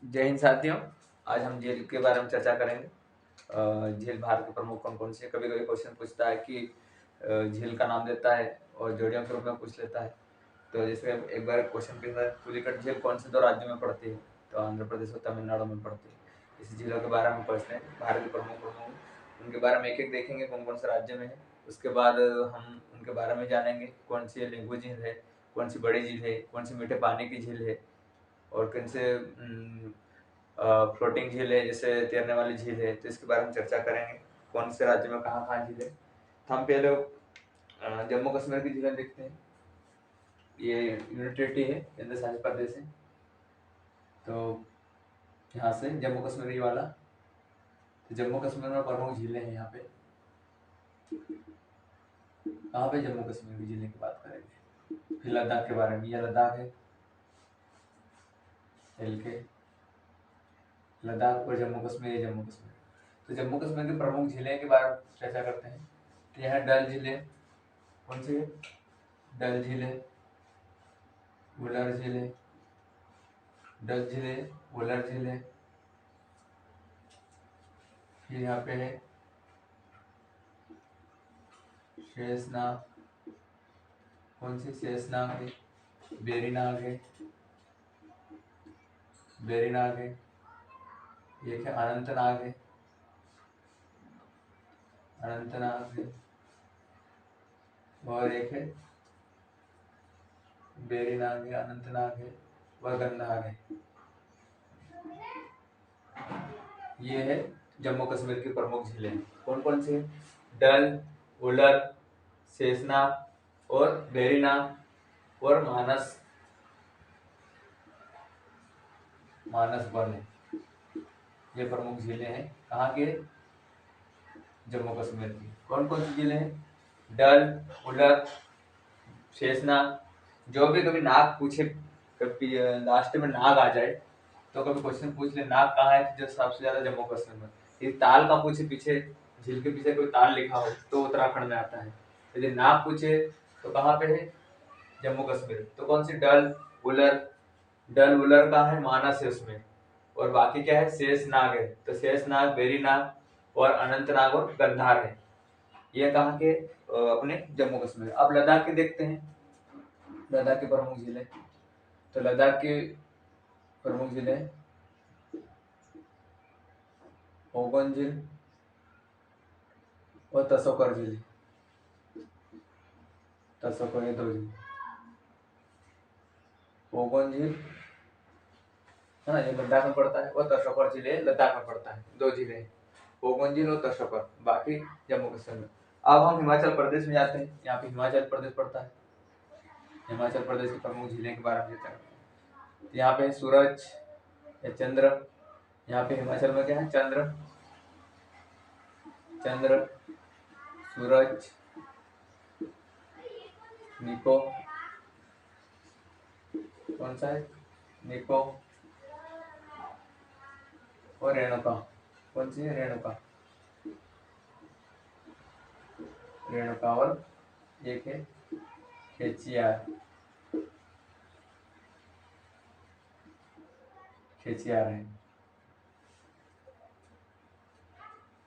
जय हिंद साथियों। आज हम झील के बारे में चर्चा करेंगे। झील भारत के प्रमुख कौन कौन से। कभी कभी क्वेश्चन पूछता है कि झील का नाम देता है और जोड़ियों के रूप में पूछ लेता है। तो जैसे एक बार क्वेश्चन के अंदर पुलिकट झील कौन से दो राज्यों में पड़ती है, तो आंध्र प्रदेश और तमिलनाडु में पड़ती है। इस झीलों के बारे में पूछते हैं, भारत के प्रमुख प्रमुख उनके बारे में एक एक देखेंगे कौन कौन से राज्य में है। उसके बाद हम उनके बारे में जानेंगे कौन सी लिंगू झील है, कौन सी बड़ी झील है, कौन सी मीठे पानी की झील है, और कौन से फ्लोटिंग झील है, जैसे तैरने वाली झील है। तो इसके बारे में चर्चा करेंगे कौन से राज्य में कहाँ कहाँ झील है। तो हम पहले जम्मू कश्मीर की झीलें देखते हैं। ये यूनिट टेरिटरी है, केंद्र शासित प्रदेश है। तो यहाँ से जम्मू कश्मीर वाला, तो जम्मू कश्मीर में प्रमुख झीलें हैं यहाँ पे। कहाँ पे जम्मू कश्मीर की झीलें की बात करेंगे। फिर लद्दाख के बारे में, यह लद्दाख है, एलके लद्दाख और जम्मू कश्मीर, ये जम्मू कश्मीर। तो जम्मू कश्मीर की प्रमुख झीलें के बारे में चर्चा करते हैं। तो यहाँ डल झील है, कौन सी है, डल झील है, वुलर झील है, डल झील है, वुलर झील है। फिर यहाँ पे है शेषनाग, कौन सी, शेषनाग है, बेरीनाग है, बेरीनाग है। एक है अनंतनाग है, अनंतनाग है, और एक है बेरीनाग है, अनंतनाग है, वह गंधार है। ये है जम्मू कश्मीर की प्रमुख झीलें। कौन कौन सी है, डल, वुलर, शेषनाग और बेरीनाग और मानस, मानस वन है। ये प्रमुख झीलें हैं कहाँ के, जम्मू कश्मीर की। कौन कौन सी झीलें हैं, डल, वुलर, शेषनाग। जो भी कभी नाग पूछे, कभी लास्ट में नाग आ जाए तो कभी क्वेश्चन पूछ ले नाग कहाँ है, जो सबसे ज्यादा जम्मू कश्मीर में। यदि ताल का पूछे, पीछे झील के पीछे कोई ताल लिखा हो तो उत्तराखंड में आता है। यदि नाग पूछे तो कहाँ पे है, जम्मू कश्मीर। तो कौन सी, डल, वुलर। डल वुलर का है, मानस है उसमें, और बाकी क्या है, शेषनाग है। तो शेषनाग, बेरीनाग और अनंतनाग और गंधार है। ये कहाँ के, अपने जम्मू कश्मीर। अब लद्दाख के देखते हैं, लद्दाख की प्रमुख झीलें। तो लद्दाख की प्रमुख झीलें ओगोन झील और तसोकर झील। तसोकर, ये दो झील, ओगोन झील है ना, ये लद्दाख में पड़ता है, और तसोकर झील है, लद्दाख में पड़ता है। दो झीलें, ओगोन झील और तसोकर, बाकी जम्मू कश्मीर में। अब हम हिमाचल प्रदेश में जाते हैं। यहाँ पे हिमाचल प्रदेश पड़ता है। हिमाचल प्रदेश की प्रमुख झीलें के बारे में चर्चा करते हैं। तो यहाँ पे सूरज या चंद्र, यहाँ पे हिमाचल में क्या है, चंद्र, चंद्र, सूरज, निको, कौन सा है, निको, और रेणुका। कौन सी है, रेणुका, रेणुका। और एक है खेचियार, खेचियार है।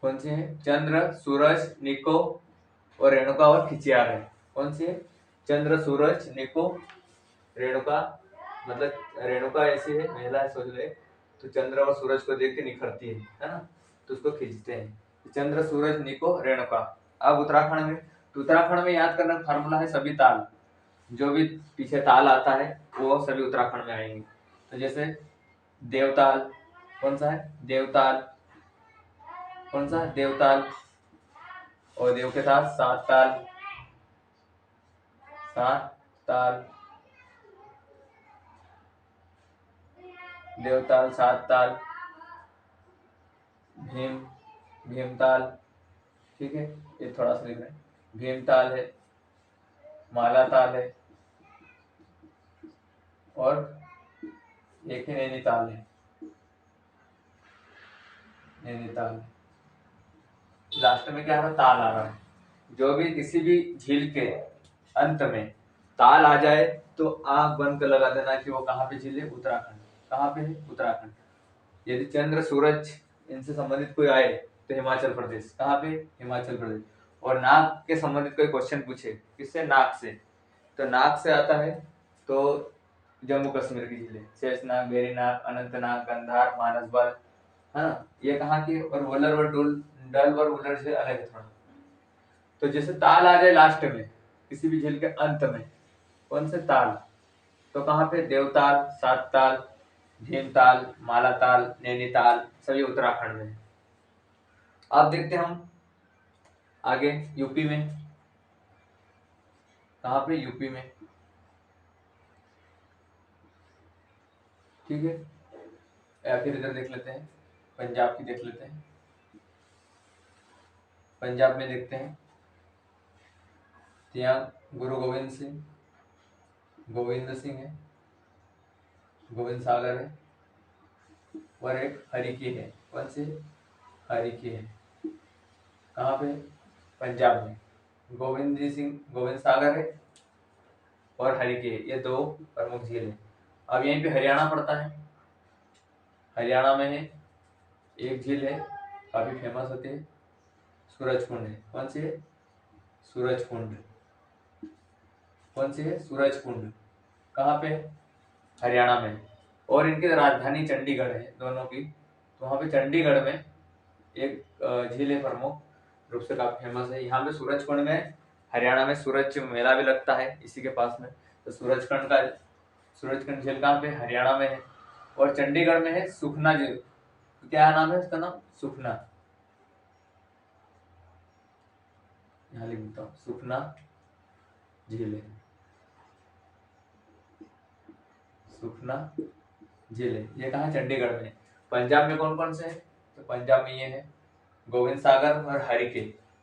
कौन सी है, चंद्र, सूरज, निको और रेणुका और खिचियार है। कौन सी है, चंद्र, सूरज, निको, रेणुका। मतलब रेणुका ऐसी है, महिला है, सोच ले, तो चंद्र और सूरज को देख के निखरती है ना, तो उसको खींचते हैं। चंद्र, सूरज, निको, रेणुका। अब उत्तराखंड में, तो उत्तराखंड में याद करना फार्मूला है, सभी ताल, जो भी पीछे ताल आता है वो सभी उत्तराखंड में आएंगे। तो जैसे देवताल, कौन सा है, देवताल, कौन सा है, देवताल, और देव के साथ सात ताल, सात ताल, देवताल, सात ताल, भीम, भीमताल, ठीक है, ये थोड़ा सा लिख रहे हैं। भीमताल है, मालाताल है, और एक है नैनीताल है, नैनीताल। लास्ट में क्या है, ताल आ रहा है। जो भी किसी भी झील के अंत में ताल आ जाए तो आंख बंद कर लगा देना कि वो कहाँ पे झील है, उत्तराखंड। कहाँ पे है, उत्तराखंड। यदि चंद्र सूरज इनसे संबंधित कोई आए तो हिमाचल प्रदेश। कहाँ पे? हिमाचल प्रदेश। और नाक के संबंधित कोई क्वेश्चन पूछे, किससे? नाक से, तो नाक से आता है तो जम्मू कश्मीर की झीलें, शेषनाग, वेरीनाग, अनंतनाग, गंधार, मानसबल, है ना, ये कहाँ की? और वुलर और डल और वुलर से अलग है थोड़ा। तो जैसे ताल आ जाए लास्ट में किसी भी झील के अंत में, कौन से? ताल, तो कहाँ पे? देवताल, सात ताल, भीमताल, मालाताल, नैनीताल, सभी उत्तराखंड में। अब देखते हैं हम आगे यूपी में। कहाँ पे? यूपी में। ठीक है, या फिर इधर देख लेते हैं, पंजाब की देख लेते हैं। पंजाब में देखते हैं, यहाँ गुरु गोविंद सिंह, गोविंद सिंह है, गोविंद सागर है, और एक हरिकी है। कौन सी? हरिकी है। कहाँ पे? पंजाब में। गोविंद जी सिंह, गोविंद सागर है और हरिकी है, ये दो प्रमुख झील है। अब यहीं पे हरियाणा पड़ता है। हरियाणा में है एक झील है, काफी फेमस होती है, सूरजकुंड है। कौन सी है? सूरजकुंड। कौन सी है? सूरजकुंड। कहाँ पे? हरियाणा में। और इनकी राजधानी चंडीगढ़ है दोनों की। तो वहाँ पे चंडीगढ़ में एक झील है, प्रमुख रूप से काफी फेमस है। यहाँ पे सूरजकुंड में, हरियाणा में सूरज मेला भी लगता है इसी के पास में। तो सूरजकुंड झील कहाँ पे? हरियाणा में है। और चंडीगढ़ में है सुखना झील। क्या नाम है उसका? नाम सुखना, यहाँ लिख देता हूँ, सुखना झील है। सुखना झील है, ये कहाँ? चंडीगढ़ में। पंजाब में कौन कौन से है? तो पंजाब में ये है गोविंद सागर और हरिके।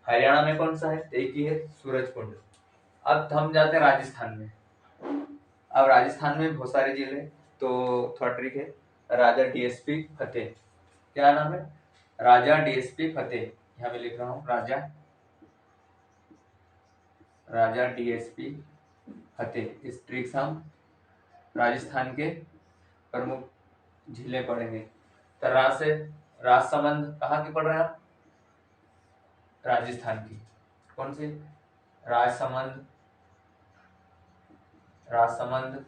हरियाणा में कौन सा है? एक ही है, सूरजकुंड। अब हम जाते हैं राजस्थान में। अब राजस्थान में बहुत सारी झील है, तो थोड़ा ट्रिक है। राजा डीएसपी फतेह, क्या नाम है? राजा डीएसपी फतेह। यहाँ पे लिख रहा हूँ, राजा डीएसपी फतेह। इस ट्रिक से हम राजस्थान के प्रमुख झीलें पढ़ेंगे। तो राजसमंद कहाँ की पढ़ रहे हैं आप? राजस्थान की। कौन सी? राजसमंद, राजसमंद।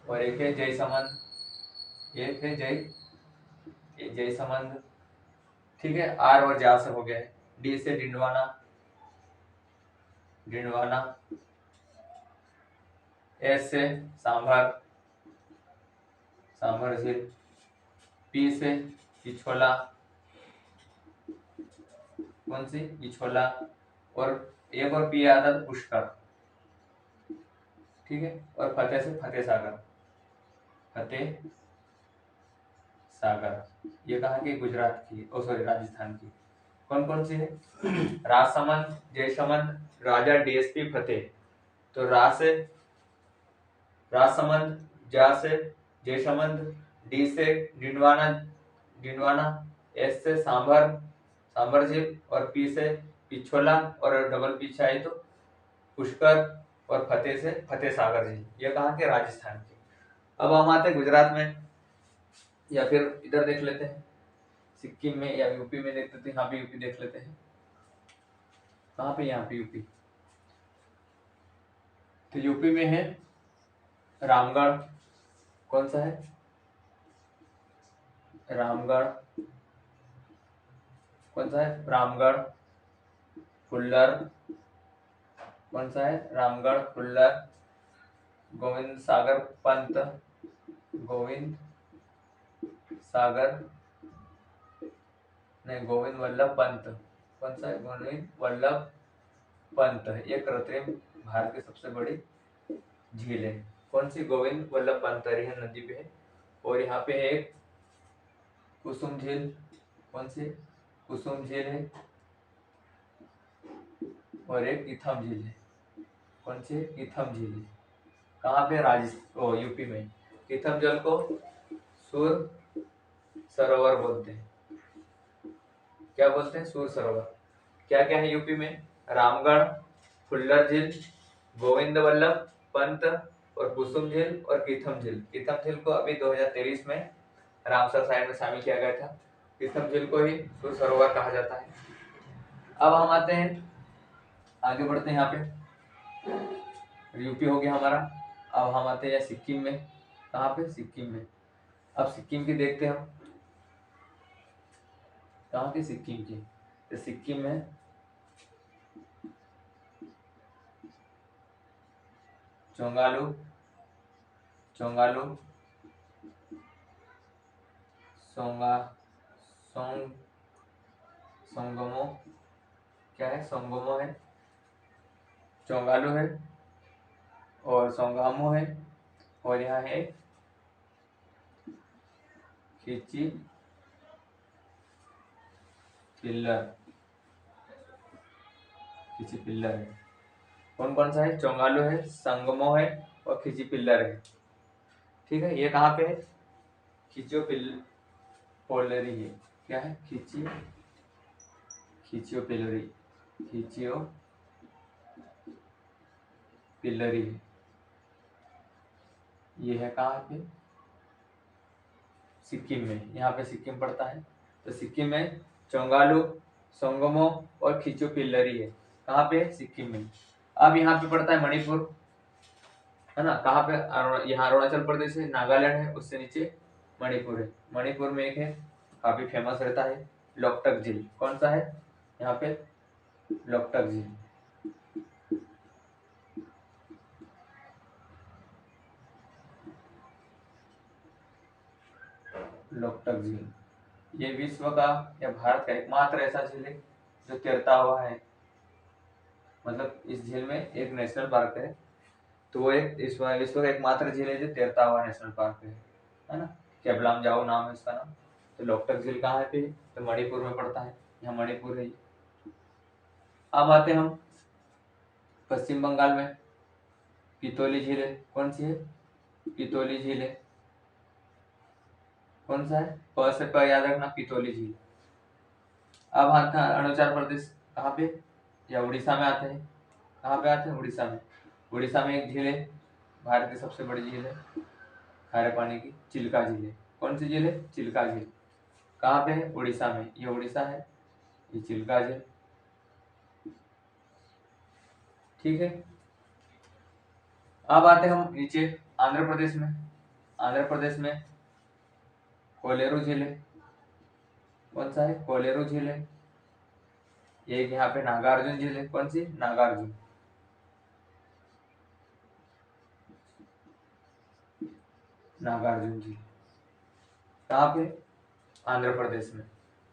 और एक है जयसमंद, एक है जयसमंद। ठीक है, आर और जा से हो गया है। डी से डिंडवाना, डिंडवाना। एस से सांभर, सांभर झील। पी से पिछोला, कौन सी? पिछोला। और एक और पी आता था, पुष्कर। ठीक है, और फतेह से फतेह सागर, फतेह सागर। ये कहाँ की? गुजरात की, ओ सॉरी, राजस्थान की। कौन कौन सी है? राजसमंद, जयसमंद, राजा डीएसपी फतेह। तो राजसमंद, जा से जयसमंद, डी से डिंडवाना, डिंडवाना। एस से सांभर, सांभर झील। और पी से पिछोला, और डबल पीछे आई तो पुष्कर। और फतेह से फतेह सागर झील। ये कहाँ के? राजस्थान के। अब हम आते हैं गुजरात में, या फिर इधर देख लेते हैं, सिक्किम में या यूपी में देख लेते हैं। यहाँ पे यूपी देख लेते हैं। कहाँ पे? यहाँ पे यूपी। तो यूपी में है रामगढ़। कौन सा है? रामगढ़। कौन सा है? रामगढ़। फुल्लर। कौन सा है? रामगढ़, फुल्लर। गोविंद सागर पंत, गोविंद सागर, नहीं, गोविंद वल्लभ पंत। कौन सा है? गोविंद वल्लभ पंत। ये कृत्रिम भारत की सबसे बड़ी झील है। कौन सी? गोविंद वल्लभ पंत हरिहर नदी पे है। और यहाँ पे है एक कुसुम झील। कौन सी? कुसुम झील है। और एक इथम झील है। कौन सी? इथम झील है। कहाँ पे? यूपी में। इथम जल को सुर सरोवर बोलते हैं। क्या बोलते हैं? सुर सरोवर। क्या क्या है यूपी में? रामगढ़, फुल्लर झील, गोविंद वल्लभ पंत, और कुसुम झील, और कीथम झील। कीथम झील को अभी 2023 में रामसर साइट में शामिल किया गया था। तीसम झील को ही सूर सरोवर कहा जाता है। अब हम आते हैं, आगे बढ़ते हैं। यहाँ पे यूपी हो गया हमारा। अब हम आते हैं सिक्किम में। कहाँ पे? सिक्किम में। अब सिक्किम की देखते हैं हम, कहाँ की? सिक्किम की। तो सिक्किम में चोंगालू, चोंगालू, सोंगा, सोंग, सोंगमो, क्या है? सोंगमो है, चोंगालू है और सोंगामो है, और यहाँ है खिची पिल्लर, खिची पिल्लर है। कौन कौन सा है? चोंगालू है, संगमो है और खिची पिल्लर है। ठीक है, ये कहाँ पे है? खिचियो पोलरी है। क्या है? खिचियो पिल्लरी, खिचियो पिल्लरी है। ये है कहाँ पे? सिक्किम में। यहाँ पे सिक्किम पड़ता है। तो सिक्किम में चोंगालू, संगमो और खिचियो पिल्लरी है। कहाँ पे? सिक्किम में। अब यहाँ पे पड़ता है मणिपुर, है ना? कहाँ पे? यहाँ अरुणाचल प्रदेश है, नागालैंड है, उससे नीचे मणिपुर है। मणिपुर में एक है, काफी फेमस रहता है, लोकटक झील। कौन सा है यहाँ पे? लोकटक झील। लोकटक झील ये विश्व का या भारत का एकमात्र ऐसा झील है जो तैरता हुआ है। मतलब इस झील में एक नेशनल पार्क है, तो वो एक विश्व का एकमात्र झील है जो तैरता हुआ नेशनल पार्क है ना? केबलाम जाओ नाम है उसका नाम। तो लोकटक झील कहाँ है पे? तो मणिपुर में पड़ता है। यहाँ मणिपुर है। अब आते हैं हम पश्चिम बंगाल में। पितोली झील है। कौन सी है? पितोली झील है। कौन सा है? प से प याद रखना, पितोली झील। अब आता है अरुणाचल प्रदेश। कहाँ पे? या उड़ीसा में आते हैं। कहाँ पे आते हैं? उड़ीसा में। उड़ीसा में एक झील है, भारत की सबसे बड़ी झील है, खारे पानी की, चिल्का झील है। कौन सी झील है? चिल्का झील। कहाँ पे है? उड़ीसा में। ये उड़ीसा है, ये चिल्का झील। ठीक है। अब आते हैं हम नीचे आंध्र प्रदेश में। आंध्र प्रदेश में कोलेरू झील है। कौन सा है? कोलेरू झील है। एक यहाँ पे नागार्जुन झील है। कौन सी? नागार्जुन। नागार्जुन झील कहाँ पे? आंध्र प्रदेश में।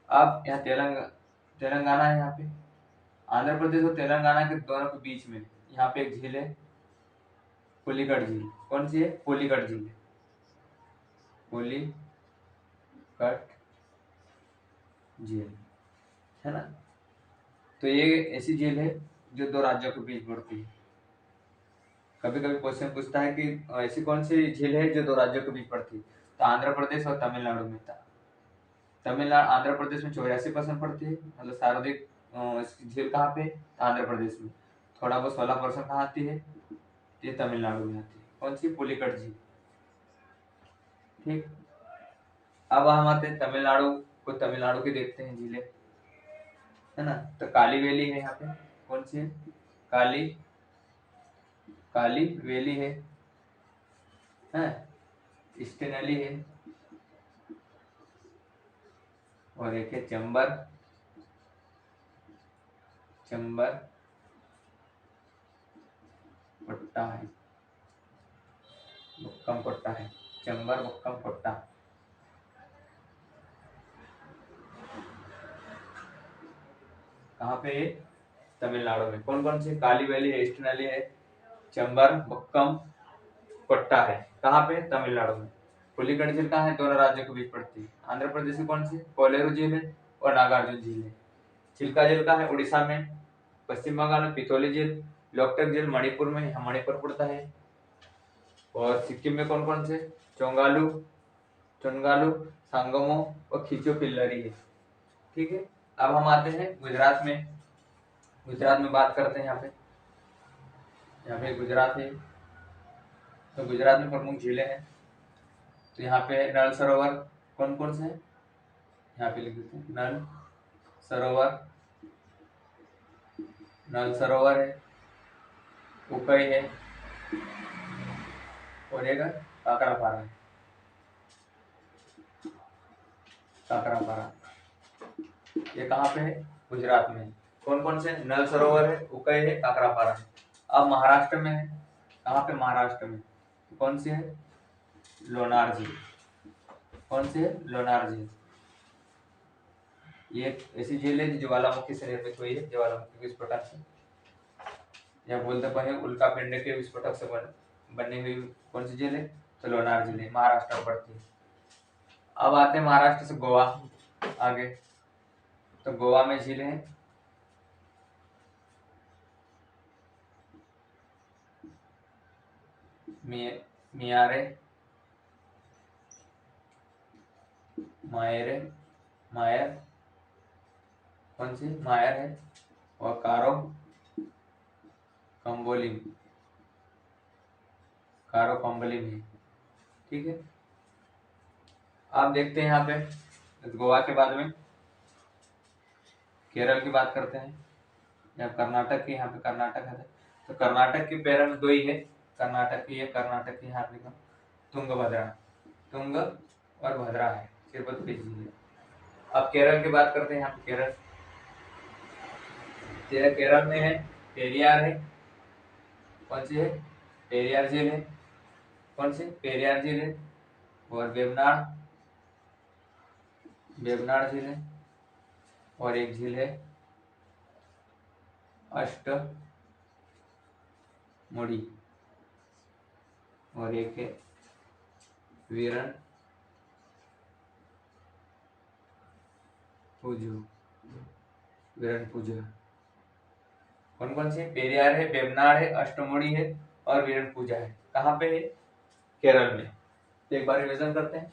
अब यहाँ तेलंगाना है। यहाँ पे आंध्र प्रदेश और तेलंगाना के दोनों के बीच में यहाँ पे एक झील है, पुलिकट झील। कौन सी है? पुलिकट झील। पुलिकट झील, है ना? तो ये ऐसी झील है जो दो राज्यों के बीच पड़ती है। कभी कभी क्वेश्चन पूछता है कि ऐसी कौन सी झील है जो दो राज्यों के बीच पड़ती है? तो आंध्र प्रदेश और तमिलनाडु में था। तमिलनाडु, आंध्र प्रदेश में 84% पड़ती है, मतलब सर्वाधिक इसकी झील कहाँ पे? आंध्र प्रदेश में। थोड़ा बहुत 16% कहाँ आती है? ये तमिलनाडु में आती है। कौन सी? पुलिकट झील। ठीक। अब हम आते हैं तमिलनाडु को। तमिलनाडु की देखते हैं झीलें, है ना? तो काली वैली है यहाँ पे। कौन सी है? काली, काली वैली है, स्टेनली है, और एक है चंबर, चंबर पट्टा है, बुक्कम पट्टा है, चंबर बुक्कम पट्टा। कहाँ पे है? तमिलनाडु में। कौन कौन से? काली वैली है, स्टेनली है, चंबर बुक्कम पट्टा है। कहाँ पे? तमिलनाडु में। पुलिकट झील कहाँ है? दोनों राज्यों के बीच पड़ती है। आंध्र प्रदेश की कौन सी? कोलेरू झील है और नागार्जुन झील है। चिल्का झील कहाँ है? उड़ीसा में। पश्चिम बंगाल में पितोली झील। लोकटक झील मणिपुर में, यहाँ मणिपुर पड़ता है। और सिक्किम में कौन कौन से? चोंगालू, चोंगालू, सांगमो और खिचो पिल्लरी है। ठीक है। अब हम आते हैं गुजरात में। गुजरात में बात करते हैं। यहाँ पे गुजरात है। तो गुजरात में प्रमुख झीलें हैं। तो यहाँ पे नल सरोवर, कौन कौन से हैं यहाँ पे लिख देते हैं। सरोवर नल सरोवर है, उकई है, और एक काकरापारा है। काकरापारा ये कहाँ पे है? गुजरात में है। कौन कौन से? नल सरोवर है, उकई है, काकरापारा है। अब महाराष्ट्र में है। कहाँ पे? महाराष्ट्र में। कौन सी है? लोनार झील। कौन सी है? लोनार झील। ये ऐसी झील है जो ज्वालामुखी से निर्मित हुई है। ज्वालामुखी के विस्फोटक से, या बोलते बने उल्का पिंड के विस्फोटक से बनी हुई कौन सी झील है? तो लोनार झील है, महाराष्ट्र में पड़ती है। अब आते हैं महाराष्ट्र से गोवा आगे। तो गोवा में झीलें हैं मियारे, मायरे, मायर, कौन सी? मायर है, और कारो कंबोलिम, कारो कंबोलिम है। ठीक है। आप देखते हैं यहाँ पे गोवा के बाद में केरल की बात करते हैं, या कर्नाटक की। यहाँ पे कर्नाटक है, तो कर्नाटक के पैरा में दो ही है। कर्नाटक की है, कर्नाटक की यहाँ पे तुंगभद्रा, तुंग और भद्रा है, सिर्फ की झील है। अब केरल की बात करते हैं। यहाँ पे केरल में है पेरियार है। कौन सी है? पेरियार झील है। कौन सी? पेरियार झील है। और वेबनाड, वेबनाड झील है। और एक झील है अष्टमुड़ी, और एक है वीरन पूजू, वीरन पूजा। कौन कौन सी? पेरियार है, वेबनाड है, अष्टमुड़ी है, और वीरन पूजा है। कहाँ पे है? केरल में। तो एक बार रिविजन करते हैं।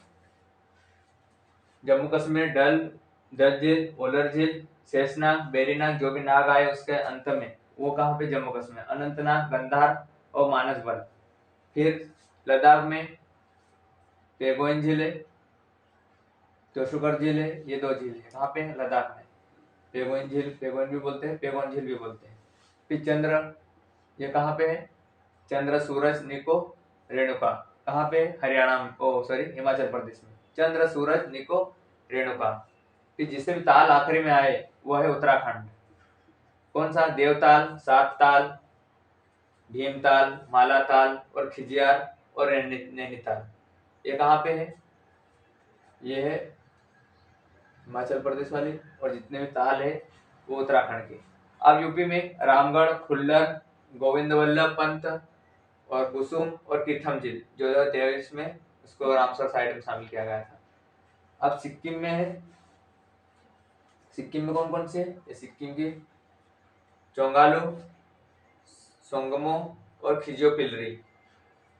जम्मू कश्मीर डल, दल झील, ओलर झील, शेषनाग, बेरीनाग, जो भी नाग आए उसके अंत में, वो कहाँ पे? जम्मू कश्मीर। अनंतनाग, गंधार और मानसबल। फिर लद्दाख में पेगोइन झील है, तोशुगर झील है। ये दो झील है। कहाँ पे? लद्दाख में। पेगोइन झील, पेगोइन भी बोलते हैं, पेगोन झील भी बोलते हैं। फिर चंद्र, ये कहाँ पे है? चंद्र, सूरज, निको, रेणुका। कहाँ पे? हरियाणा में, ओ सॉरी, हिमाचल प्रदेश में। चंद्र, सूरज, निको, रेणुका। फिर जिससे भी ताल आखिरी में आए वो है उत्तराखंड। कौन सा? देवताल, सात ताल, भीमताल, मालाताल और खिजियार और नैनीताल। ये कहाँ पे है? ये है हिमाचल प्रदेश वाली, और जितने भी ताल है वो उत्तराखंड के। अब यूपी में रामगढ़, खुल्लर, गोविंद वल्लभ पंत और कुसुम और कीथम झील 2023 में उसको रामसर साइड में शामिल किया गया था। अब सिक्किम में है। सिक्किम में कौन कौन से है? ये सिक्किम की चोंगालू, सोंगमो और खिजियो पिलरी।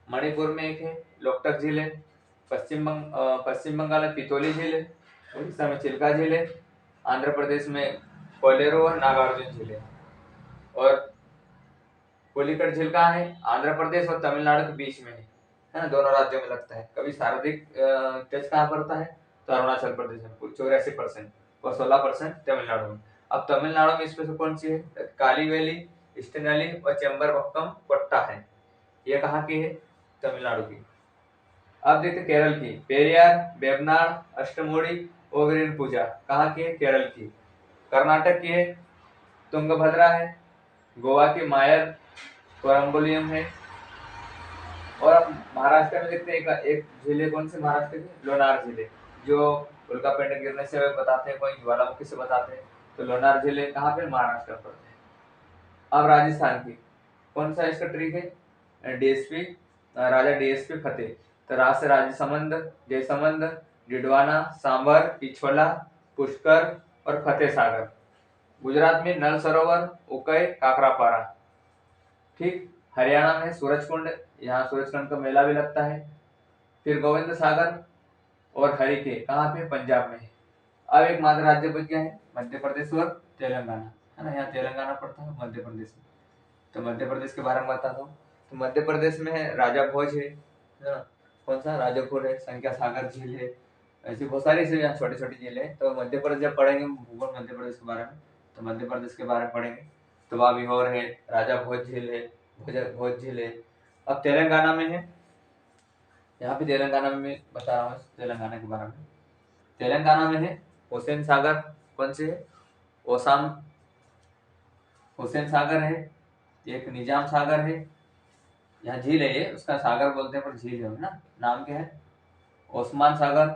मणिपुर में एक है लोकटक झील है। पश्चिम बंगाल में पितोली झील है। उड़ीसा में चिल्का झील है। आंध्र प्रदेश में कोलेरो और नागार्जुन झील है। और पुलिकट झील कहाँ है? आंध्र प्रदेश और तमिलनाडु के बीच में है ना, दोनों राज्यों में लगता है। कभी सर्वाधिक टच कहाँ पड़ता है? तो अरुणाचल प्रदेश में 84% और 16% तमिलनाडु में। अब तमिलनाडु में इसमें से कौन सी है? काली वैली, ईस्टर्न वैली और चेम्बरबक्कम पट्टा है। ये कहाँ की है? तमिलनाडु की। अब देखते केरल की। पेरियार, वेबनाड, अष्टमुड़ी और वीरन पूजा कहाँ की है? केरल की। कर्नाटक की है तुंगभद्रा है। गोवा की मायर कोरम्बोलियम है। और अब महाराष्ट्र में देखते हैं एक झील है। कौन सी महाराष्ट्र की? लोनार झील है, जो उल्का पिंड गिरने से बताते हैं, कोई ज्वालामुखी से बताते हैं। तो लोनार झील है कहाँ पे? महाराष्ट्र पर है। अब राजस्थान की। कौन सा इसका ट्रिक है? डीएसपी, राजा डीएसपी फतेह। तो राज से राजसमंद, जयसमंद, डिडवाना, सांबर, पिछोला, पुष्कर और फतेह सागर। गुजरात में नल सरोवर, उकई, काकरापारा। ठीक। हरियाणा में सूरजकुंड, यहाँ सूरजकुंड का मेला भी लगता है। फिर गोविंद सागर और हरिके कहाँ पे? पंजाब में है। अब एक मात्र राज्य बच गया है, मध्य प्रदेश और तेलंगाना, है ना। यहाँ तेलंगाना पड़ता है मध्य प्रदेश में। तो मध्य प्रदेश के बारे में बताता हूँ। तो मध्य प्रदेश में है राजा भोज है ना। कौन सा? राजा भोज है। संख्या सागर झील है, ऐसी बहुत सारी ऐसी यहाँ छोटी छोटी झीलें हैं। तो मध्य प्रदेश जब पढ़ेंगे भूगोल मध्य प्रदेश के बारे में, तो मध्य प्रदेश के बारे में पढ़ेंगे। तो वाबिहोर है, राजा भोज झील है, भोज झील है। अब तेलंगाना में है, यहाँ पे तेलंगाना में मैं बता रहा हूँ तेलंगाना के बारे में। तेलंगाना में है हुसैन सागर, कौन से है, ओसाम हुसैन सागर है, एक निजाम सागर है, यहाँ झील है ये, उसका सागर बोलते हैं पर झील है ना। नाम क्या है, ओस्मान सागर,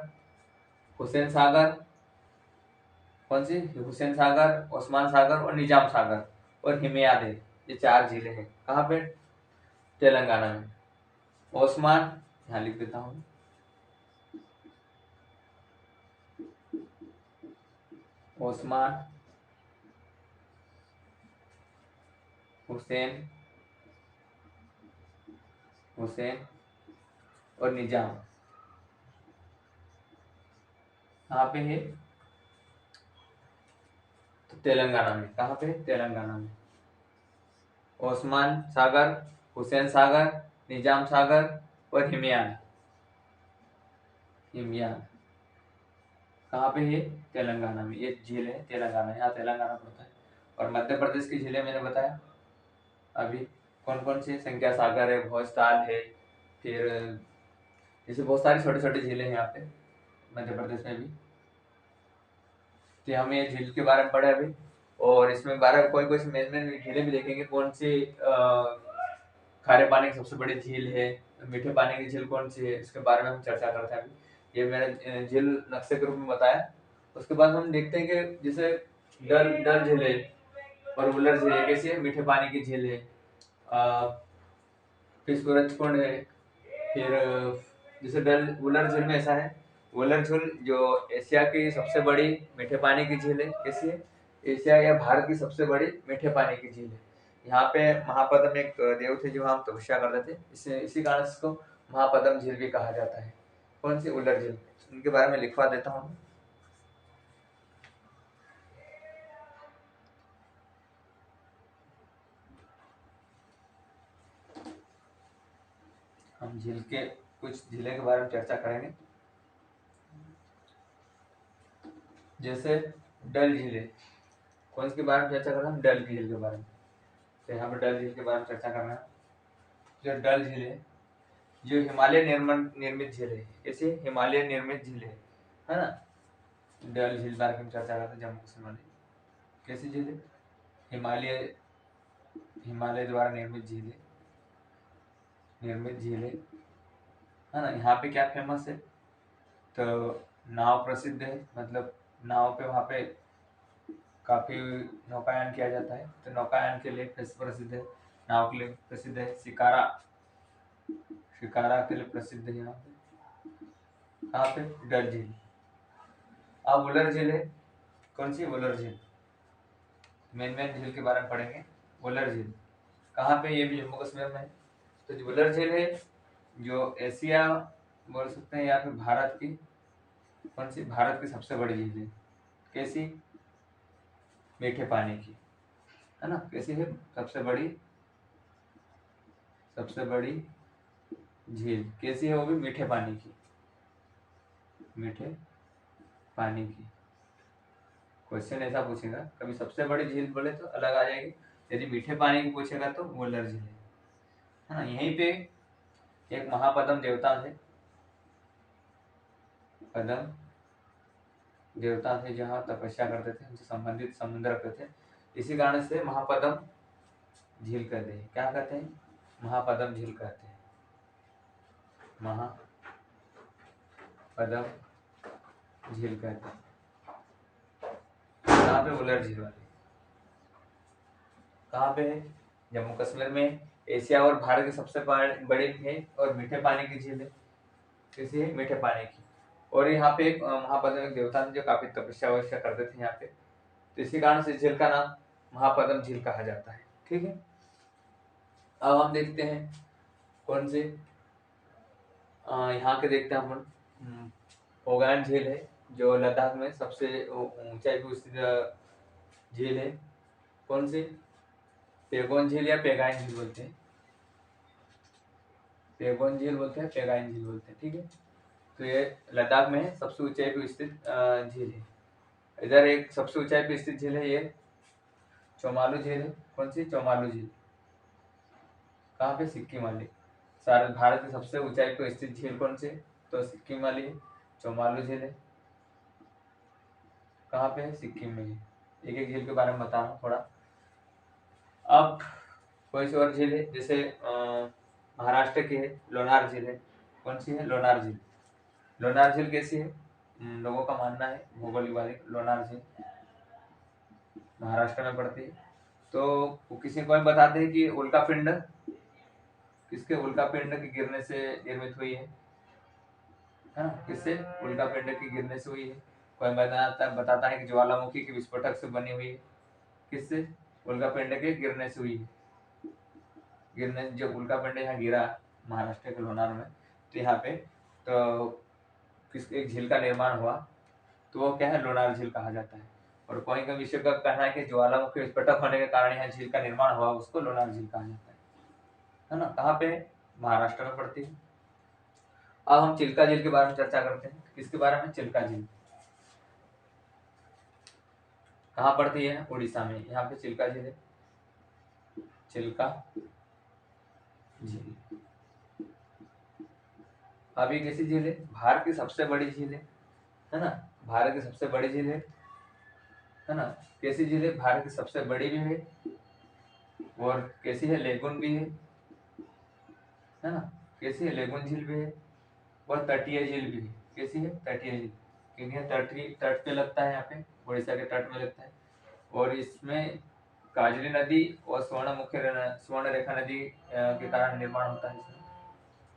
हुसैन सागर, कौन सी, हुसैन सागर, ओस्मान सागर और निजाम सागर और हिमयाद है। ये 4 झीलें हैं कहाँ पे, तेलंगाना में। ओस्मान, यहाँ लिख देता हूँ, ओस्मान, हुसैन, हुसैन और निजाम कहाँ पे है, तो तेलंगाना में। कहाँ पे, तेलंगाना में। ओस्मान सागर, हुसैन सागर, निजाम सागर और हिमयान, हिमयान कहाँ पे है, तेलंगाना में। ये झील है तेलंगाना, यहाँ तेलंगाना पड़ता है। और मध्य प्रदेश की झीलें मैंने बताया अभी कौन कौन सी, संख्या सागर है, भोजताल है, फिर जैसे बहुत सारी छोटी छोटी झीलें हैं यहाँ पे मध्य प्रदेश में भी। तो हम ये झील के बारे में पढ़े अभी, और इसमें बारह कोई कोई मेन मेन झीलें भी देखेंगे, कौन सी खारे पानी की सबसे बड़ी झील है, मीठे पानी की झील कौन सी है, इसके बारे में हम चर्चा करते हैं अभी। ये मैंने झील नक्शे के रूप में बताया। उसके बाद हम देखते हैं कि जैसे डल डल झील है और वुलर झील है, कैसी है, मीठे पानी की झील है। फिर सूरज कुंड है, फिर जैसे डल वुलर झील में ऐसा है, वुलर झील जो एशिया की सबसे बड़ी मीठे पानी की झील है, कैसी है, एशिया या भारत की सबसे बड़ी मीठे पानी की झील है। यहाँ पे महापद्म एक देव थे जो हम तपस्या करते थे, इसी कारण इसको महापद्म झील भी कहा जाता है। कौन सी, उलर झील, उनके बारे में लिखवा देता हूँ। हम झील के कुछ झीलें के बारे में चर्चा करेंगे। जैसे डल झील है, कौन सी के बारे में चर्चा कर रहे हैं, डल झील के बारे में। तो यहाँ पे डल झील के बारे में चर्चा करना है। जो डल झील है, जो हिमालय निर्मित झील है, कैसे, हिमालय निर्मित झील है ना। डल झील बारे में चर्चा करते हैं, जम्मू कश्मीर वाली कैसी झील है, हिमालय, हिमालय द्वारा निर्मित झील है, निर्मित झील है ना। यहाँ पे क्या फेमस है, तो नाव प्रसिद्ध है, मतलब नाव पे वहाँ पे काफी नौकायन किया जाता है, तो नौकायन के लिए प्रसिद्ध है, नाव के लिए प्रसिद्ध है। शिकारा, शिकारा के लिए प्रसिद्ध है यहाँ पे। कहाँ पे, डल झील। अब वुलर झील है, कौन सी, वुलर झील, मेन मेन झील के बारे में पढ़ेंगे। वुलर झील कहाँ पे, ये भी जम्मू कश्मीर में है। तो जो वुलर झील है, जो एशिया बोल सकते हैं या फिर भारत की, कौन सी, भारत की सबसे बड़ी झील है, कैसी, मीठे पानी की, है ना। कैसी है, सबसे बड़ी झील कैसी है, वो भी मीठे पानी की, मीठे पानी की। क्वेश्चन ऐसा पूछेगा, कभी सबसे बड़ी झील बोले तो अलग आ जाएगी, यदि मीठे पानी की पूछेगा तो वुलर झील है ना। यहीं पे एक महापद्म देवता थे, पद्म देवता थे, जहाँ तपस्या करते थे, उनसे संबंधित संबंध रखते थे, इसी कारण से महापद्म झील कहते हैं। क्या कहते हैं, महापद्म झील कहते हैं, महापद्म झील कहते हैं। कहाँ पे, वुलर झील वाली कहाँ पे है, जम्मू कश्मीर में। एशिया और भारत की सबसे बड़ी है और मीठे पानी की झील है, कैसी है, मीठे पानी की। और यहाँ पे एक महापद्म एक देवता थे जो काफी तपस्या वस्या करते थे यहाँ पे, तो इसी कारण से झील का नाम महापद्म झील कहा जाता है। ठीक है, अब हम देखते हैं कौन से, यहाँ के देखते हैं हम, ओगान झील है, जो लद्दाख में सबसे ऊंचाई पे स्थित झील है। कौन सी, पेगोन झील या पेगाइन झील बोलते हैं, पेगोन झील बोलते हैं, पेगाइन झील बोलते हैं। ठीक है, तो ये लद्दाख में सबसे ऊंचाई पे स्थित झील है। इधर एक सबसे ऊंचाई पे स्थित झील है, ये चोमालू झील है। कौन सी? चोमालू झील। कहाँ पे? सिक्किम वाली। सारे भारत की सबसे ऊंचाई पे स्थित झील कौन सी? तो सिक्किम वाली है, चोमालू झील है। कहाँ पे है? सिक्किम में है। एक एक झील के बारे में बता रहा हूँ थोड़ा। अब कोई सी और झील है, जैसे महाराष्ट्र की है लोनार झील है। कौन सी है? लोनार झील। लोनार झील कैसी है? लोगों का मानना है, भौगोलिक लोनार झील महाराष्ट्र में पड़ती है। तो किसी को बताते हैं कि उल्का पिंड किसके? उल्का पिंड के गिरने से निर्मित हुई है ना? किससे? उल्का पिंड के गिरने से हुई है। कोई बताता है कि ज्वालामुखी के विस्फोटक से बनी हुई है। किससे? उल्का पिंड के गिरने से हुई है। गिरने जब उल्का पिंड यहाँ गिरा महाराष्ट्र के लोनार में, तो यहाँ पे तो किस एक झील का निर्माण हुआ, तो वो क्या है? लोनार झील कहा जाता है। और कोई का विषय का कहना है कि ज्वालामुखी विस्फोटक होने के कारण यहाँ झील का निर्माण हुआ, उसको लोनार झील कहा जाता है ना? कहाँ पे? महाराष्ट्र में पड़ती है। अब हम चिल्का झील के बारे में चर्चा करते हैं। किसके बारे में? चिल्का झील। कहाँ पड़ती है? उड़ीसा में। यहाँ पे चिल्का झील है, चिल्का झील। अब ये कैसी झील है? भारत की सबसे बड़ी झील है ना? भारत की सबसे बड़ी झील है ना? कैसी झील है? भारत की सबसे बड़ी भी है, और कैसी है? लेगुन भी है ना? कैसी है? लेगुन झील भी है, और तटीय झील भी है। कैसी है? तटीय झील, क्योंकि तट पे लगता है, यहाँ पे उड़ीसा के तट में लगता है। और इसमें काजली नदी और स्वर्ण रेखा नदी के कारण निर्माण होता है इसमें।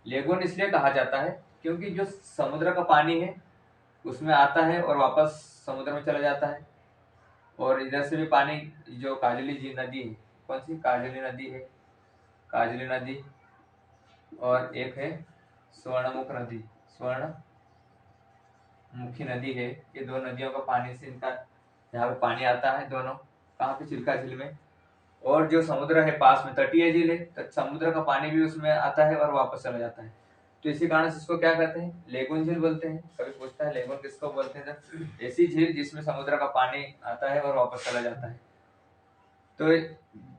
लेगुन इसलिए कहा जाता है क्योंकि जो समुद्र का पानी है उसमें आता है और वापस समुद्र में चला जाता है। और इधर से भी पानी, जो काजली जी नदी है, कौन सी? काजली नदी है, काजली नदी। और एक है स्वर्णमुख नदी, स्वर्णमुखी नदी है। ये दो नदियों का पानी से इनका यहाँ पे पानी आता है दोनों। कहाँ पे? चिल्का झील में। और जो समुद्र है पास में, तटीय झील है, तो समुद्र का पानी भी उसमें आता है और वापस चला जाता है। तो इसी कारण से इसको क्या कहते हैं? लेगुन झील बोलते हैं। कभी पूछता है लेगुन किसको बोलते हैं? तो ऐसी झील जिसमें समुद्र का पानी आता है और वापस चला जाता है। तो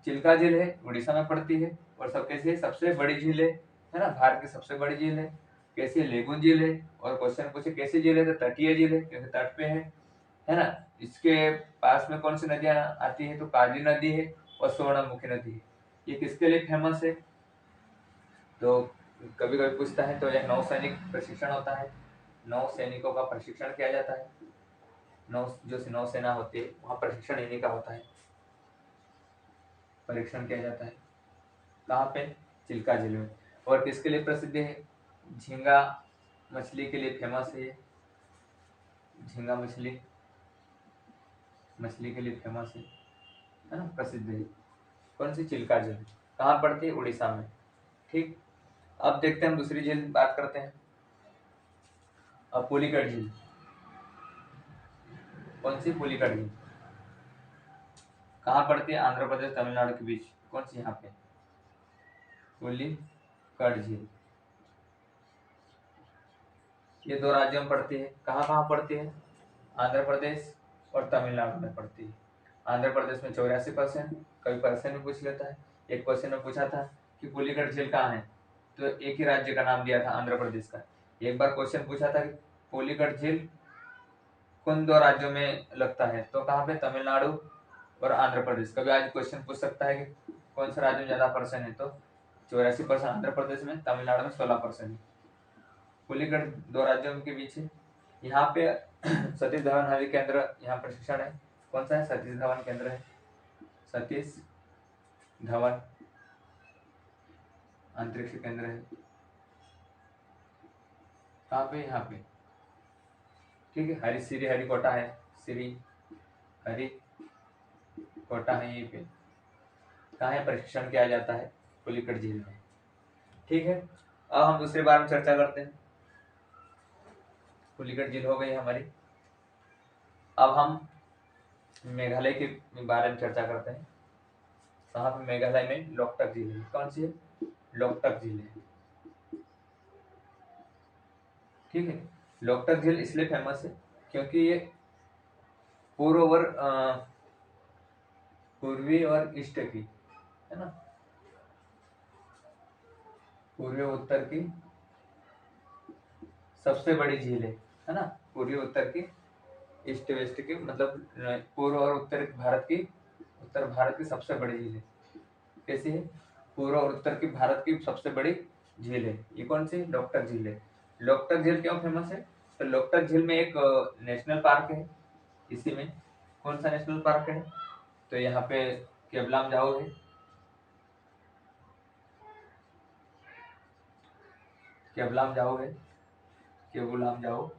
चिल्का झील है, उड़ीसा में पड़ती है। और सब कैसी है? सबसे बड़ी झील है ना? भारत की सबसे बड़ी झील है। कैसी है? लेगुन झील है। और क्वेश्चन पूछे कैसी झील है, तो तटीय झील है, क्योंकि तट पे है ना? इसके पास में कौन सी नदियां आती है? तो काली नदी है और स्वर्णमुखी नदी है। ये किसके लिए फेमस है? तो कभी कभी पूछता है, तो यह नौसैनिक प्रशिक्षण होता है, नौ सैनिकों का प्रशिक्षण किया जाता है। जो नौसेना होती है वहाँ प्रशिक्षण इन्हीं का होता है, परीक्षण किया जाता है। कहाँ पे? चिल्का झील में। और किसके लिए प्रसिद्ध है? झींगा मछली के लिए फेमस है। झींगा मछली के लिए फेमस है ना? प्रसिद्ध है। कौन सी? चिल्का झील। कहाँ पड़ती है? उड़ीसा में। ठीक। अब देखते हैं हम दूसरी झील बात करते हैं। अब पुलिकट झील। कौन सी? पुलिकट झील। कहाँ पड़ती है? आंध्र प्रदेश तमिलनाडु के बीच। कौन सी? यहाँ पे पुलिकट झील। ये दो राज्यों में पड़ती है। कहाँ कहाँ पड़ती है? आंध्र प्रदेश और तमिलनाडु में पड़ती है। आंध्र प्रदेश में 84%। कभी परसेंट में पूछ लेता है। एक क्वेश्चन में पूछा था कि पुलिकट झील कहाँ है, तो एक ही राज्य का नाम दिया था, आंध्र प्रदेश का। एक बार क्वेश्चन पूछा था कि पुलिकट झील किन दो राज्यों में लगता है, तो कहाँ पे? तमिलनाडु और आंध्र प्रदेश। कभी आज क्वेश्चन पूछ सकता है कि कौन से राज्य में ज्यादा परसेंट है, तो 84% आंध्र प्रदेश में, तमिलनाडु में 16% है। पुलिकट दो राज्यों के बीच है। यहाँ पे सतीश धवन हरि केंद्र यहाँ प्रशिक्षण है। कौन सा है? सतीश धवन केंद्र है, सतीश धवन अंतरिक्ष केंद्र है। कहाँ पे? यहाँ पे। ठीक है। श्री हरिकोटा है, श्री हरिकोटा है यहीं पे। कहाँ है? प्रशिक्षण किया जाता है पुलिकट झील में। ठीक है। अब हम दूसरे बारे में चर्चा करते हैं। पुलिकट झील हो गई हमारी। अब हम मेघालय के बारे में चर्चा करते हैं। कहाँ पे? मेघालय में लोकटक झील है। कौन सी है? लोकटक झील है। ठीक है। लोकटक झील इसलिए फेमस है क्योंकि ये पूर्वी और ईस्ट की, है ना, पूर्वी और उत्तर की सबसे बड़ी झील है ना, पूर्वी उत्तर की, ईस्ट वेस्ट की, मतलब पूर्व और उत्तर भारत की सबसे बड़ी झील है। कैसी है? पूर्व और उत्तर की भारत की सबसे बड़ी झील है। ये कौन सी? लोकटक झील है। लोकटक झील क्यों फेमस है? तो लोकटक झील में एक नेशनल पार्क है। इसी में कौन सा नेशनल पार्क है? तो यहाँ पे केवलाम जाओ है, केवलाम जाओ है, केवलाम जाओ,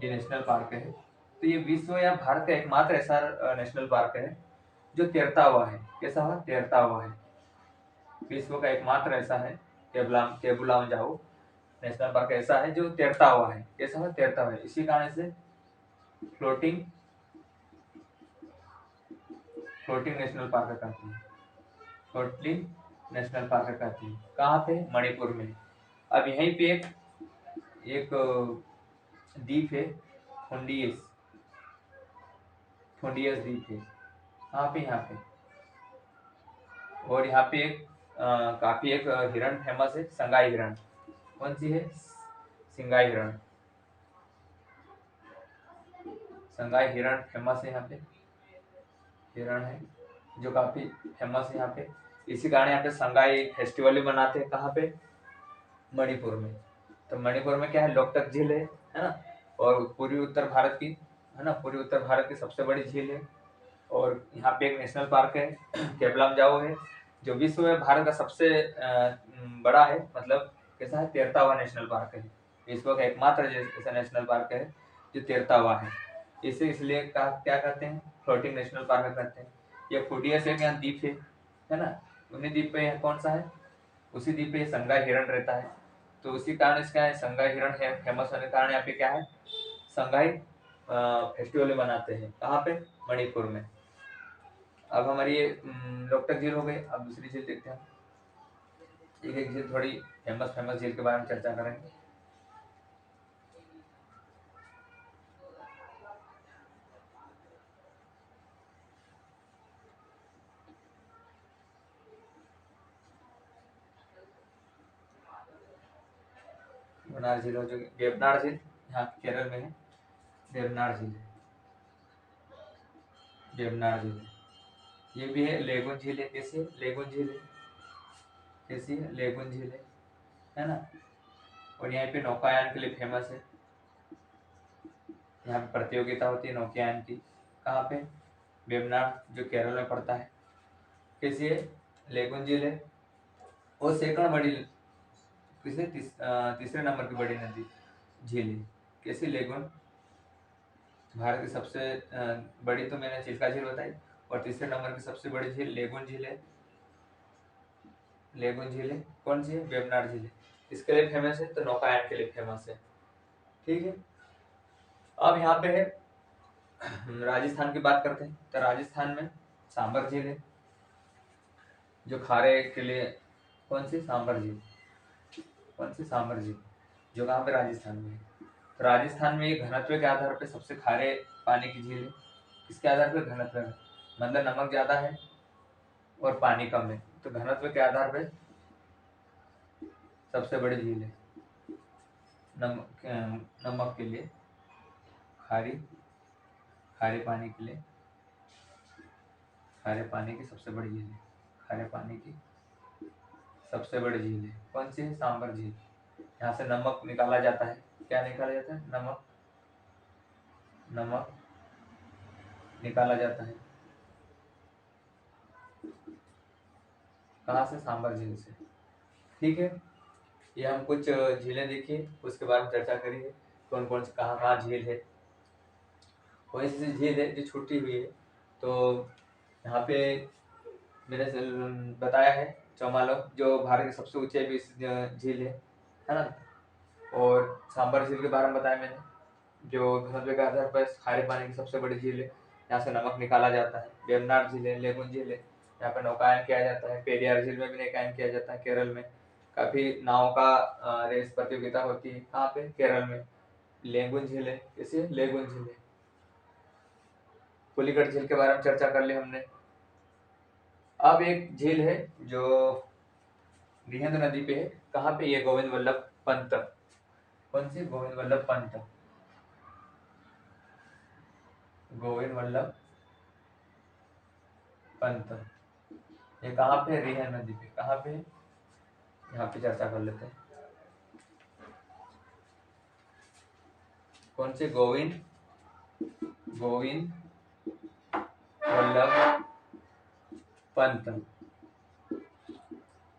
ये नेशनल पार्क है। तो ये विश्व या भारत का एकमात्र ऐसा नेशनल पार्क है जो तैरता हुआ है। कैसा हुआ? तैरता हुआ है। विश्व का एकमात्र ऐसा है केवलाम जाओ नेशनल पार्क ऐसा है जो तैरता हुआ है। कैसा हुआ? तैरता हुआ है। इसी कारण से फ्लोटिंग फ्लोटिंग नेशनल पार्क कहते हैं। फ्लोटिंग नेशनल पार्क कहते हैं। कहाँ पे? मणिपुर में। अब यहीं पे एक द्वीप है, फुंडियस, फुंडियस द्वीप है। कहाँ पे? यहाँ पे। और यहाँ पे काफी एक हिरण फेमस है, संगाई हिरण। कौन सी है? सिंगाई हिरण। संगाई हिरण फेमस है यहाँ पे, हिरण है जो काफी फेमस है यहाँ पे। इसी कारण यहाँ पे संगाई फेस्टिवल भी मनाते हैं। कहाँ पे? मणिपुर में। तो मणिपुर में क्या है? लोकटक झील है ना, और पूर्वी उत्तर भारत की, है ना, पूर्वी उत्तर भारत की सबसे बड़ी झील है। और यहाँ पे एक नेशनल पार्क है केवलाम जाओ है, जो विश्व में भारत का सबसे बड़ा है, मतलब कैसा है? तैरता हुआ नेशनल पार्क है। विश्व का एकमात्र ऐसा नेशनल पार्क है जो तैरता हुआ है। इसे इसलिए क्या कहते हैं? फ्लोटिंग नेशनल पार्क कहते हैं। ये फुडियस एक यहाँ द्वीप है ना, उन्हीं द्वीप पे यहाँ कौन सा है? उसी द्वीप पे संगाई हिरण रहता है। तो उसी कारण इसका है संगाई हिरण है, फेमस होने के कारण यहाँ पे क्या है? संगाई फेस्टिवल बनाते हैं। कहाँ पे? मणिपुर में। अब हमारी ये लोकटक झील हो गई। अब दूसरी झील देखते हैं। एक एक झील, थोड़ी फेमस फेमस झील के बारे में चर्चा करेंगे। देवनार झील हो जो देवनार झील यहाँ केरल में है। देवनार झील, देवनार झील ये भी है। लेगुन झील है। कैसी है? लेगुन झील है। कैसी है? लेगुन झील है ना। और यहाँ पे नौकायान के लिए फेमस है। यहाँ पे प्रतियोगिता होती है नौकायान की। कहाँ पे? वेमनाड जो केरल में पड़ता है। कैसी है? लेगुन झील है। और सैकड़ों बड़ी, तीसरे नंबर की बड़ी नदी झील है। कैसी? लेगुन। भारत की सबसे बड़ी तो मैंने चिल्का झील बताई, और तीसरे नंबर की सबसे बड़ी झील लेगुन झील है। लेगुन झील है। कौन सी है? वेमनाड झील है। इसके लिए फेमस है, तो नौकायान के लिए फेमस है। ठीक है। अब यहाँ पे है राजस्थान की बात करते हैं। तो राजस्थान में सांबर झील है जो खारे के लिए। कौन सी? सांबर झील। कौन सी? सांबर झील, जो कहाँ पे? राजस्थान में है। तो राजस्थान में ये घनत्व के आधार पे सबसे खारे पानी की झील है। किसके आधार पे? घनत्व है, मतलब नमक ज्यादा है और पानी कम है, तो घनत्व के आधार पे सबसे बड़ी झील है। नमक के लिए, खारी खारे पानी के लिए, खारे पानी की सबसे बड़ी झील है। खारे पानी की सबसे बड़ी झील है। कौन सी है? सांबर झील। यहाँ से नमक निकाला जाता है। क्या निकाला जाता है? नमक, नमक निकाला जाता है। कहाँ से? सांबर झील से। ठीक है। ये हम कुछ झीलें देखिए, उसके बारे में चर्चा करिए। कौन कौन से कहाँ कहाँ झील है। कोई सी झील है जो छूटी हुई है, तो यहाँ पे मैंने बताया है चौमालो, जो भारत की सबसे ऊंची झील है ना। और सांबर झील के बारे में बताया मैंने, जो घनत्व के आधार पर खारे पानी की सबसे बड़ी झील है। यहाँ से नमक निकाला जाता है। वेमनाड झील है, लेगुन झील है, यहाँ पे नौकायन किया जाता है। पेरियार झील में भी नौकायन किया जाता है केरल में। काफी नाव का रेस प्रतियोगिता होती है। कहाँ पे? केरल में लेगुन झील है। कैसे? लेगुन झील है। पुलिकट झील के बारे में चर्चा कर ली हमने। अब एक झील है जो रिहंद नदी पे है। कहाँ पे? ये गोविंद वल्लभ पंत। कौन सी? गोविंद वल्लभ पंत। गोविंद वल्लभ पंत। ये कहाँ पे? रिहंद नदी पे। कहाँ पे? यहाँ पे चर्चा कर लेते हैं। कौन से? गोविंद वल्लभ पंत।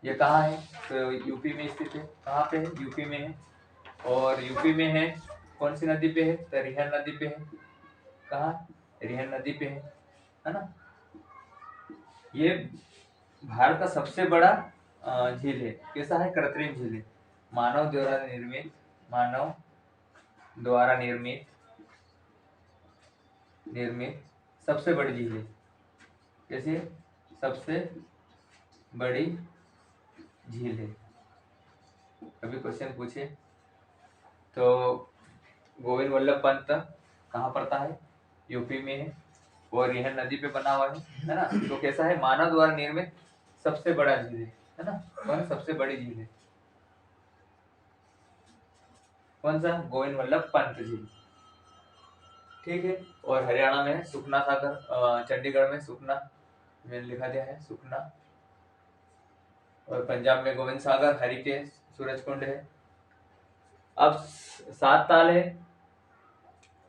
ये कहाँ है? तो यूपी में स्थित है। कहाँ पे है? यूपी में है। और यूपी में है कौन सी नदी पे है? तो रिहंद नदी पे है। कहाँ? रिहंद नदी पे है ना। ये भारत का सबसे बड़ा झील है। कैसा है? कृत्रिम झील है। मानव द्वारा निर्मित सबसे बड़ी झील है। कैसे? सबसे बड़ी झील है। कभी क्वेश्चन पूछे तो गोविंद वल्लभ पंत कहाँ पड़ता है? यूपी में है। और रिहंद नदी पे बना हुआ है ना। तो कैसा है? मानव द्वारा निर्मित सबसे बड़ा झील है ना। कौन? सबसे बड़ी झील है। कौन सा? गोविंद वल्लभ पंत झील। ठीक है। और हरियाणा में सुखना सागर, चंडीगढ़ में सुखना, मैंने लिखा दिया है सुखना। और पंजाब में गोविंद सागर, हरिकेश, सूरजकुंड है। अब सात ताल है।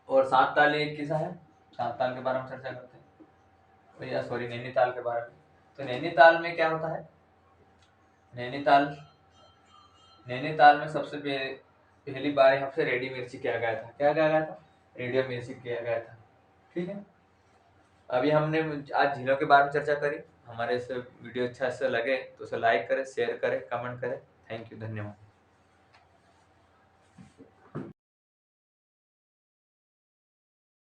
और सात ताल एक किसा है? सात ताल के बारे में चर्चा करते हैं। या सॉरी, नैनीताल के बारे में। तो नैनीताल में क्या होता है? नैनीताल में सबसे पहली बार यहाँ से रेडी मिर्ची किया गया था। क्या किया गया था? रेडियो मिर्ची किया गया था। ठीक है। अभी हमने आज झीलों के बारे में चर्चा करी। हमारे इस वीडियो अच्छा से लगे तो उसे लाइक करें, शेयर करें, कमेंट करें। थैंक यू, धन्यवाद।